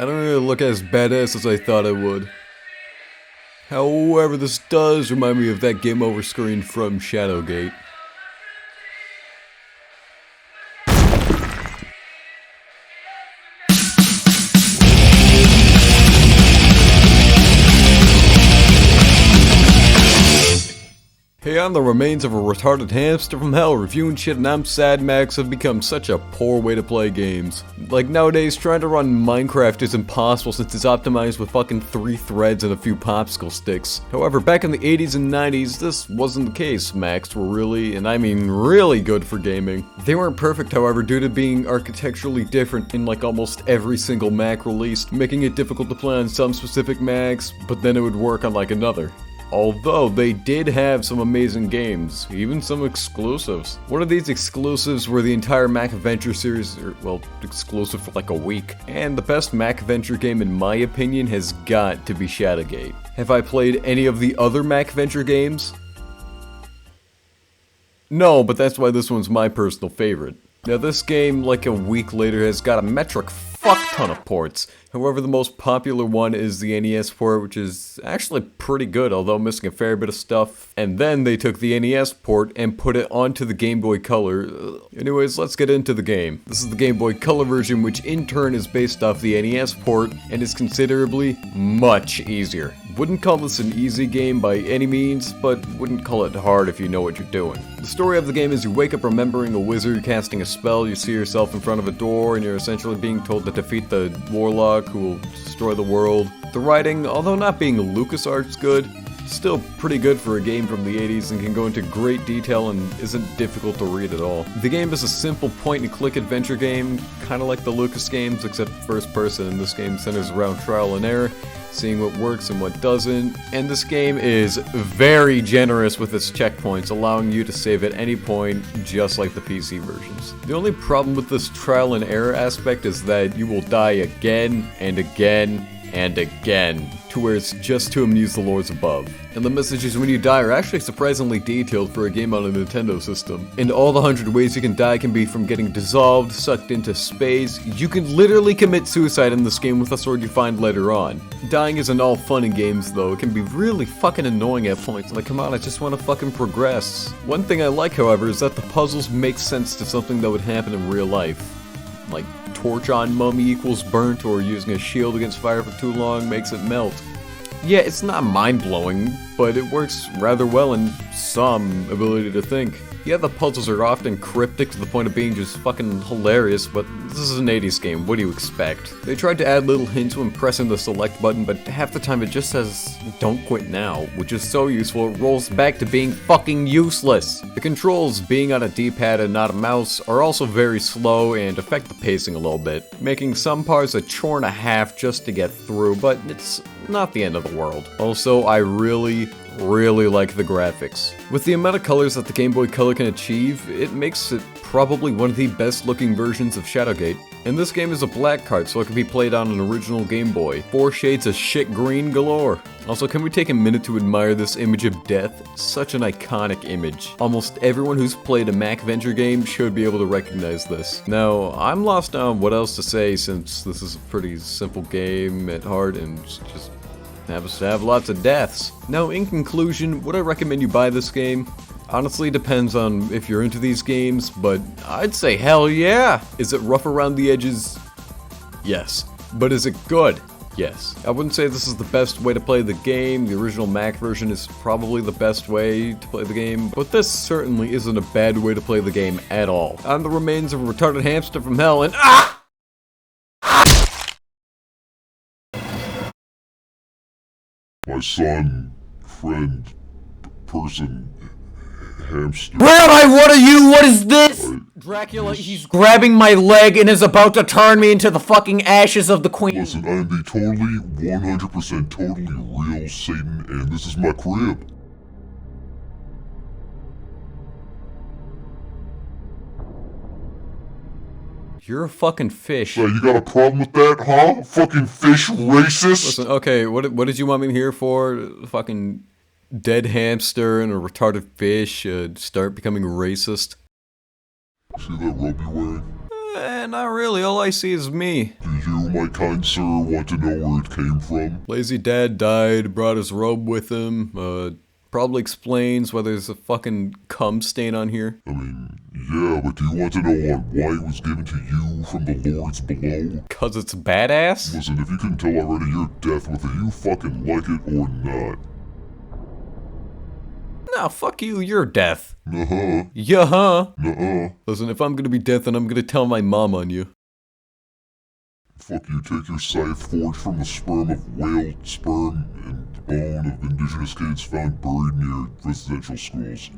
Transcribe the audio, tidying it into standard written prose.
I don't really look as badass as I thought I would. However, this does remind me of that game over screen from Shadowgate. Hey, I'm the remains of a retarded hamster from hell reviewing shit, and I'm sad Max have become such a poor way to play games. Like nowadays, trying to run Minecraft is impossible since it's optimized with fucking 3 threads and a few popsicle sticks. However, back in the 80s and 90s, this wasn't the case. Macs were really, and I mean really good for gaming. They weren't perfect, however, due to being architecturally different in like almost every single Mac released, making it difficult to play on some specific Macs, but then it would work on like another. Although, they did have some amazing games, even some exclusives. One of these exclusives were the entire Mac Adventure series, well, exclusive for like a week. And the best Mac Adventure game in my opinion has got to be Shadowgate. Have I played any of the other Mac Adventure games? No, but that's why this one's my personal favorite. Now this game, like a week later, has got a metric fuck ton of ports. However, the most popular one is the NES port, which is actually pretty good, although missing a fair bit of stuff. And then they took the NES port and put it onto the Game Boy Color. Anyways, let's get into the game. This is the Game Boy Color version, which in turn is based off the NES port and is considerably much easier. Wouldn't call this an easy game by any means, but wouldn't call it hard if you know what you're doing. The story of the game is you wake up remembering a wizard casting a spell, you see yourself in front of a door, and you're essentially being told to defeat the warlock who will destroy the world. The writing, although not being LucasArts good, still pretty good for a game from the 80s and can go into great detail and isn't difficult to read at all. The game is a simple point-and-click adventure game, kinda like the Lucas games, except first person, and this game centers around trial and error, seeing what works and what doesn't, and this game is very generous with its checkpoints, allowing you to save at any point, just like the PC versions. The only problem with this trial and error aspect is that you will die again and again and again, to where it's just to amuse the lords above. And the messages when you die are actually surprisingly detailed for a game on a Nintendo system. And all the 100 ways you can die can be from getting dissolved, sucked into space. You can literally commit suicide in this game with a sword you find later on. Dying isn't all fun in games though, it can be really fucking annoying at points. Like, come on, I just want to fucking progress. One thing I like, however, is that the puzzles make sense to something that would happen in real life. Like, torch on mummy equals burnt, or using a shield against fire for too long makes it melt. Yeah, it's not mind-blowing, but it works rather well in some ability to think. Yeah, the puzzles are often cryptic to the point of being just fucking hilarious, but this is an 80s game, what do you expect? They tried to add little hints when pressing the select button, but half the time it just says, "Don't quit now," which is so useful it rolls back to being fucking useless. The controls, being on a D-pad and not a mouse, are also very slow and affect the pacing a little bit, making some parts a chore and a half just to get through, but it's not the end of the world. Also, I really like the graphics. With the amount of colors that the Game Boy Color can achieve, it makes it probably one of the best looking versions of Shadowgate. And this game is a black card, so it can be played on an original Game Boy. 4 shades of shit green galore. Also, can we take a minute to admire this image of death? Such an iconic image. Almost everyone who's played a Mac Adventure game should be able to recognize this. Now, I'm lost on what else to say since this is a pretty simple game at heart and just have lots of deaths. Now, in conclusion, would I recommend you buy this game? Honestly, depends on if you're into these games, but I'd say hell yeah! Is it rough around the edges? Yes. But is it good? Yes. I wouldn't say this is the best way to play the game. The original Mac version is probably the best way to play the game, but this certainly isn't a bad way to play the game at all. I'm the remains of a retarded hamster from hell, and my son, friend, person, hamster. Rabbi, what are you? What is this? Dracula, he's grabbing my leg and is about to turn me into the fucking ashes of the queen. Listen, I am the totally, 100% totally real Satan, and this is my crib. You're a fucking fish. So you got a problem with that, huh? Fucking fish racist? Listen, okay, what did you want me here for? Fucking dead hamster and a retarded fish start becoming racist? See that robe you're wearing? Not really, all I see is me. Do you my kind sir, want to know where it came from? Lazy dad died, brought his robe with him, probably explains why there's a fucking cum stain on here. I mean, yeah, but do you want to know on why it was given to you from the lords below? 'Cause it's badass? Listen, if you can tell already, you're death whether you fucking like it or not. Nah, fuck you, you're death. Nuh-huh. Yeah-huh. Nuh-uh. Listen, if I'm gonna be death, then I'm gonna tell my mom on you. Fuck you, take your scythe forged from the sperm of whale sperm and the bone of indigenous kids found buried near residential schools.